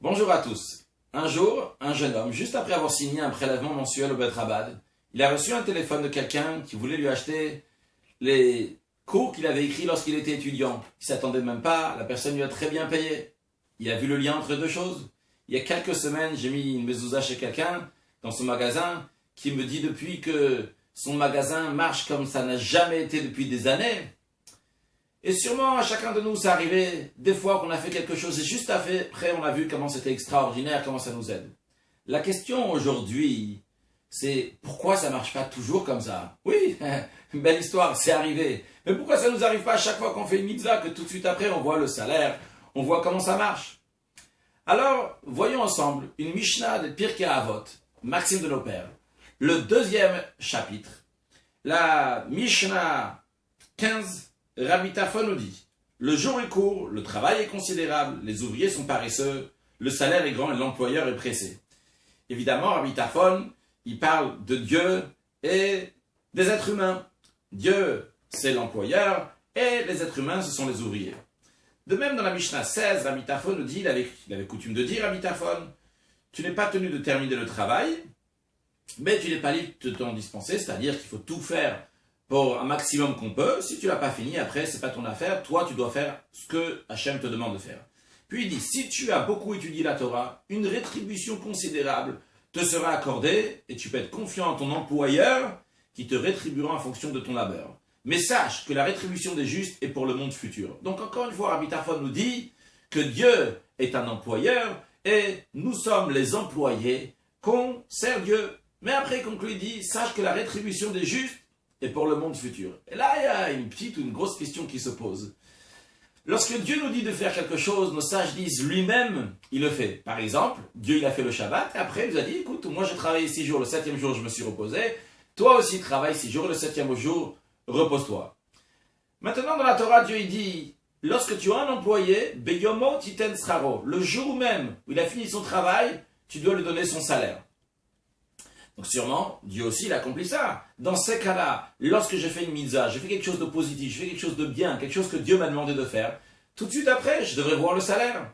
Bonjour à tous. Un jour, un jeune homme, juste après avoir signé un prélèvement mensuel au Bet Rabad, il a reçu un téléphone de quelqu'un qui voulait lui acheter les cours qu'il avait écrits lorsqu'il était étudiant. Il ne s'attendait même pas, la personne lui a très bien payé. Il a vu le lien entre deux choses. Il y a quelques semaines, j'ai mis une mezouza chez quelqu'un dans son magasin qui me dit depuis que son magasin marche comme ça n'a jamais été depuis des années. Et sûrement, à chacun de nous, c'est arrivé des fois qu'on a fait quelque chose et juste après, on a vu comment c'était extraordinaire, comment ça nous aide. La question aujourd'hui, c'est pourquoi ça marche pas toujours comme ça? Oui, une belle histoire, c'est arrivé. Mais pourquoi ça nous arrive pas à chaque fois qu'on fait une mitzvah, que tout de suite après, on voit le salaire, on voit comment ça marche? Alors, voyons ensemble une Mishnah de Pirkei Avot, Maxime de nos Pères, le deuxième chapitre, la Mishnah 15, Rabbi Tarfon nous dit, le jour est court, le travail est considérable, les ouvriers sont paresseux, le salaire est grand et l'employeur est pressé. Évidemment, Rabbi Tarfon, il parle de Dieu et des êtres humains. Dieu, c'est l'employeur et les êtres humains, ce sont les ouvriers. De même, dans la Mishnah 16, Rabbi Tarfon nous dit, il avait coutume de dire, Rabbi Tarfon, tu n'es pas tenu de terminer le travail, mais tu n'es pas libre de t'en dispenser, c'est-à-dire qu'il faut tout faire pour un maximum qu'on peut. Si tu l'as pas fini, après, c'est pas ton affaire. Toi, tu dois faire ce que Hachem te demande de faire. Puis il dit, si tu as beaucoup étudié la Torah, une rétribution considérable te sera accordée et tu peux être confiant en ton employeur qui te rétribuera en fonction de ton labeur. Mais sache que la rétribution des justes est pour le monde futur. Donc encore une fois, Rabbi Tarfon nous dit que Dieu est un employeur et nous sommes les employés qu'on sert Dieu. Mais après, comme il dit, sache que la rétribution des justes et pour le monde futur. Et là, il y a une petite ou une grosse question qui se pose. Lorsque Dieu nous dit de faire quelque chose, nos sages disent lui-même, il le fait. Par exemple, Dieu il a fait le Shabbat, et après il nous a dit, écoute, moi j'ai travaillé 6 jours, le 7e jour je me suis reposé, toi aussi travaille 6 jours, le 7e jour, repose-toi. Maintenant dans la Torah, Dieu il dit, lorsque tu as un employé, Beyomo titen sraro, le jour même où il a fini son travail, tu dois lui donner son salaire. Donc sûrement, Dieu aussi, il accomplit ça. Dans ces cas-là, lorsque je fais une mitzvah, je fais quelque chose de positif, je fais quelque chose de bien, quelque chose que Dieu m'a demandé de faire, tout de suite après, je devrais voir le salaire.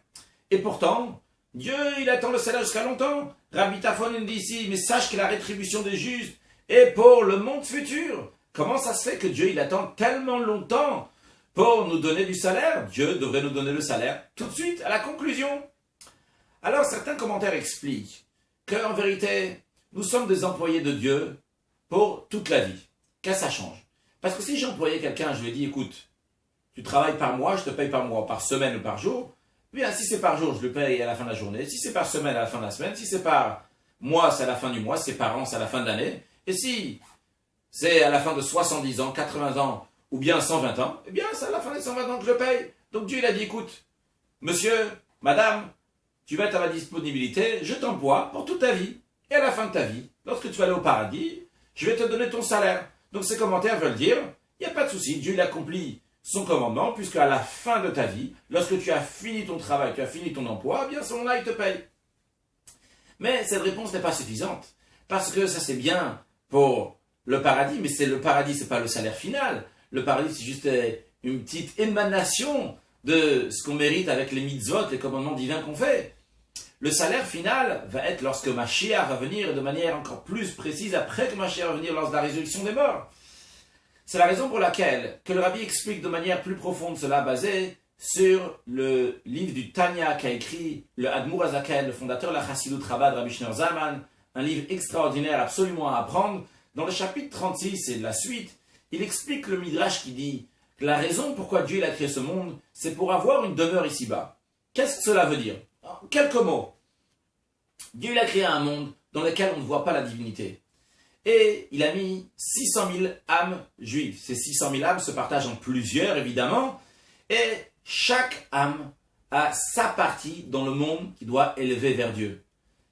Et pourtant, Dieu, il attend le salaire jusqu'à longtemps. Rabbi Tarfon nous dit ici, mais sache que la rétribution des justes est pour le monde futur. Comment ça se fait que Dieu, il attend tellement longtemps pour nous donner du salaire? Dieu devrait nous donner le salaire tout de suite, à la conclusion. Alors, certains commentaires expliquent qu'en vérité, nous sommes des employés de Dieu pour toute la vie. Qu'est-ce que ça change? Parce que si j'employais quelqu'un, je lui ai dit, écoute, tu travailles par mois, je te paye par mois, par semaine ou par jour. Bien, si c'est par jour, je le paye à la fin de la journée. Si c'est par semaine, à la fin de la semaine. Si c'est par mois, c'est à la fin du mois. Si c'est par an, c'est à la fin de l'année. Et si c'est à la fin de 70 ans, 80 ans, ou bien 120 ans, eh bien, c'est à la fin des 120 ans que je le paye. Donc Dieu, il a dit, écoute, monsieur, madame, tu vas être à ma disponibilité, je t'emploie pour toute ta vie. Et à la fin de ta vie, lorsque tu vas aller au paradis, je vais te donner ton salaire. Donc ces commentaires veulent dire, il n'y a pas de souci, Dieu il accomplit son commandement, puisque à la fin de ta vie, lorsque tu as fini ton travail, tu as fini ton emploi, eh bien à ce moment-là, il te paye. Mais cette réponse n'est pas suffisante, parce que ça c'est bien pour le paradis, mais c'est le paradis, c'est pas le salaire final. Le paradis, c'est juste une petite émanation de ce qu'on mérite avec les mitzvot, les commandements divins qu'on fait. Le salaire final va être lorsque Mashiach va venir de manière encore plus précise après que Mashiach va venir lors de la résurrection des morts. C'est la raison pour laquelle que le Rabbi explique de manière plus profonde cela basé sur le livre du Tanya qu'a écrit le Admour Hazaken, le fondateur de la Chassidut Chabad, Rabbi Shneur Zalman, un livre extraordinaire absolument à apprendre. Dans le chapitre 36 et de la suite, il explique le Midrash qui dit que la raison pourquoi Dieu a créé ce monde, c'est pour avoir une demeure ici-bas. Qu'est-ce que cela veut dire? Quelques mots. Dieu il a créé un monde dans lequel on ne voit pas la divinité. Et il a mis 600 000 âmes juives. Ces 600 000 âmes se partagent en plusieurs, évidemment. Et chaque âme a sa partie dans le monde qui doit élever vers Dieu.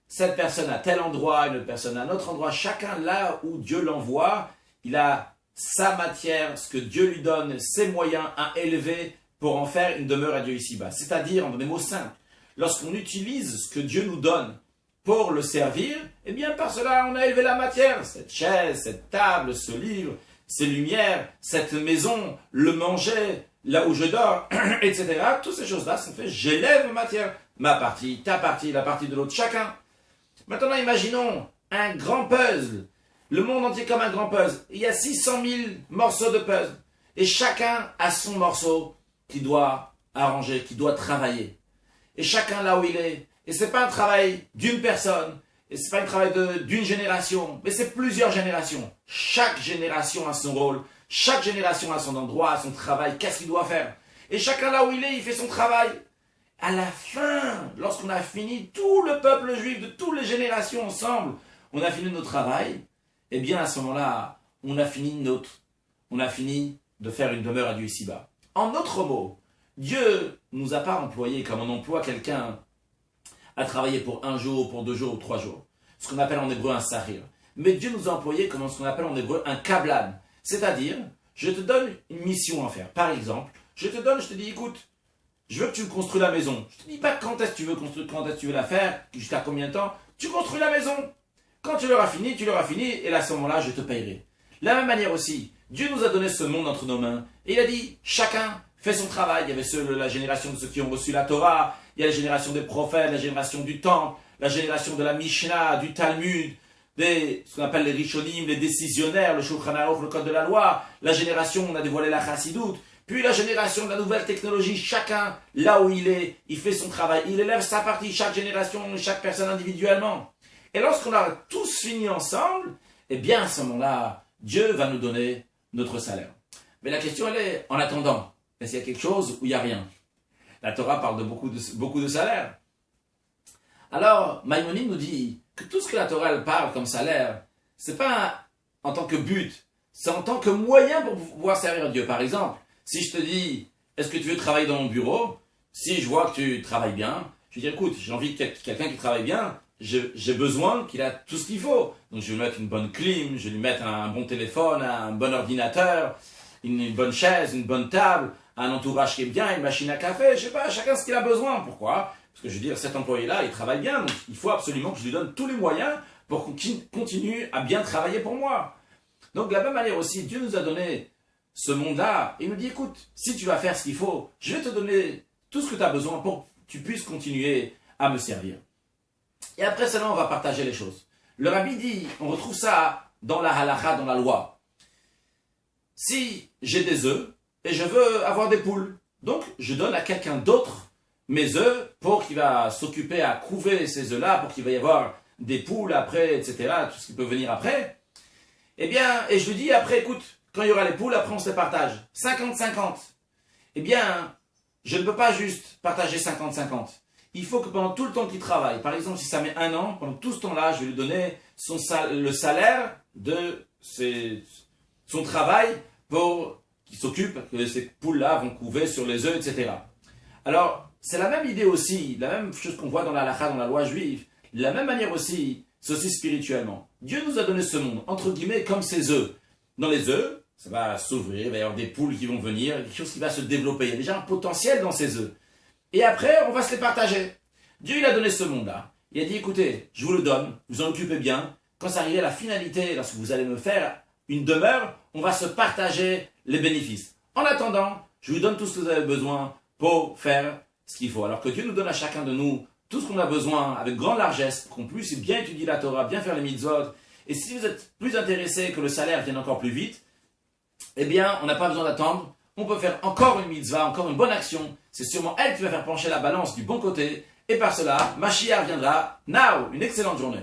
Cette personne à tel endroit, une autre personne à un autre endroit. Chacun là où Dieu l'envoie, il a sa matière, ce que Dieu lui donne, ses moyens à élever pour en faire une demeure à Dieu ici-bas. C'est-à-dire, en des mots simples, lorsqu'on utilise ce que Dieu nous donne pour le servir, eh bien par cela on a élevé la matière, cette chaise, cette table, ce livre, ces lumières, cette maison, le manger, là où je dors, etc. Toutes ces choses-là sont faites, j'élève matière ma partie, ta partie, la partie de l'autre, chacun. Maintenant, imaginons un grand puzzle. Le monde entier comme un grand puzzle. Il y a 600 000 morceaux de puzzle. Et chacun a son morceau qui doit arranger, qui doit travailler. Et chacun là où il est. Et c'est pas un travail d'une personne. Et c'est pas un travail d'une génération. Mais c'est plusieurs générations. Chaque génération a son rôle. Chaque génération a son endroit, a son travail. Qu'est-ce qu'il doit faire? Et chacun là où il est, il fait son travail. À la fin, lorsqu'on a fini, tout le peuple juif de toutes les générations ensemble, on a fini notre travail, eh bien à ce moment-là, on a fini de faire une demeure à Dieu ici-bas. En d'autres mots, Dieu ne nous a pas employés comme on emploie quelqu'un à travailler pour un jour, pour 2 jours ou 3 jours. Ce qu'on appelle en hébreu un sahir. Mais Dieu nous a employés comme ce qu'on appelle en hébreu un kablan. C'est-à-dire, je te donne une mission à faire. Par exemple, je te dis, écoute, je veux que tu me construis la maison. Je te dis pas quand est-ce que tu veux construire, quand est-ce que tu veux la faire, jusqu'à combien de temps. Tu construis la maison. Quand tu l'auras fini, et à ce moment-là, je te payerai. De la même manière aussi, Dieu nous a donné ce monde entre nos mains. Et il a dit, chacun fait son travail. Il y avait la génération de ceux qui ont reçu la Torah, il y a la génération des prophètes, la génération du Temple, la génération de la Mishnah, du Talmud, ce qu'on appelle les Rishonim, les décisionnaires, le Shulchan Aruch, le Code de la Loi, la génération où on a dévoilé la Chassidoute, puis la génération de la nouvelle technologie. Chacun, là où il est, il fait son travail, il élève sa partie, chaque génération, chaque personne individuellement. Et lorsqu'on a tous fini ensemble, eh bien à ce moment-là, Dieu va nous donner notre salaire. Mais la question, elle est, en attendant, est-ce qu'il y a quelque chose ou il n'y a rien? La Torah parle de beaucoup de salaires. Alors, Maïmonide nous dit que tout ce que la Torah elle parle comme salaire, c'est pas en tant que but, c'est en tant que moyen pour pouvoir servir Dieu. Par exemple, si je te dis, est-ce que tu veux travailler dans mon bureau? Si je vois que tu travailles bien, je vais dire, écoute, j'ai envie de quelqu'un qui travaille bien, j'ai besoin qu'il a tout ce qu'il faut. Donc je vais lui mettre une bonne clim, je vais lui mettre un bon téléphone, un bon ordinateur, une bonne chaise, une bonne table, un entourage qui est bien, une machine à café, je sais pas, chacun ce qu'il a besoin. Pourquoi? Parce que je veux dire, cet employé-là, il travaille bien, donc il faut absolument que je lui donne tous les moyens pour qu'il continue à bien travailler pour moi. Donc de la même manière aussi, Dieu nous a donné ce monde-là, et il nous dit, écoute, si tu vas faire ce qu'il faut, je vais te donner tout ce que tu as besoin pour que tu puisses continuer à me servir. Et après cela, on va partager les choses. Le rabbi dit, on retrouve ça dans la halakha, dans la loi. Si j'ai des œufs, et je veux avoir des poules, donc je donne à quelqu'un d'autre mes œufs pour qu'il va s'occuper à couver ces œufs-là, pour qu'il va y avoir des poules après, etc., tout ce qui peut venir après. Eh bien, et je lui dis après, écoute, quand il y aura les poules, après on se les partage. 50-50. Eh bien, je ne peux pas juste partager 50-50. Il faut que pendant tout le temps qu'il travaille, par exemple, si ça met 1 an, pendant tout ce temps-là, je vais lui donner le salaire de son travail pour qu'il s'occupe que ces poules-là vont couver sur les œufs, etc. Alors, c'est la même idée aussi, la même chose qu'on voit dans la halakha, dans la loi juive. De la même manière aussi, c'est aussi spirituellement. Dieu nous a donné ce monde, entre guillemets, comme ses œufs. Dans les œufs, ça va s'ouvrir, il va y avoir des poules qui vont venir, quelque chose qui va se développer. Il y a déjà un potentiel dans ces œufs. Et après, on va se les partager. Dieu, il a donné ce monde-là. Il a dit, écoutez, je vous le donne, vous en occupez bien. Quand ça arrive à la finalité, lorsque vous allez me faire une demeure, on va se partager les bénéfices. En attendant, je vous donne tout ce que vous avez besoin pour faire ce qu'il faut. Alors que Dieu nous donne à chacun de nous tout ce qu'on a besoin avec grande largesse pour qu'on puisse bien étudier la Torah, bien faire les mitzvot. Et si vous êtes plus intéressé que le salaire vienne encore plus vite, eh bien, on n'a pas besoin d'attendre. On peut faire encore une mitzvah, encore une bonne action. C'est sûrement elle qui va faire pencher la balance du bon côté. Et par cela, Mashiach viendra. Now, une excellente journée.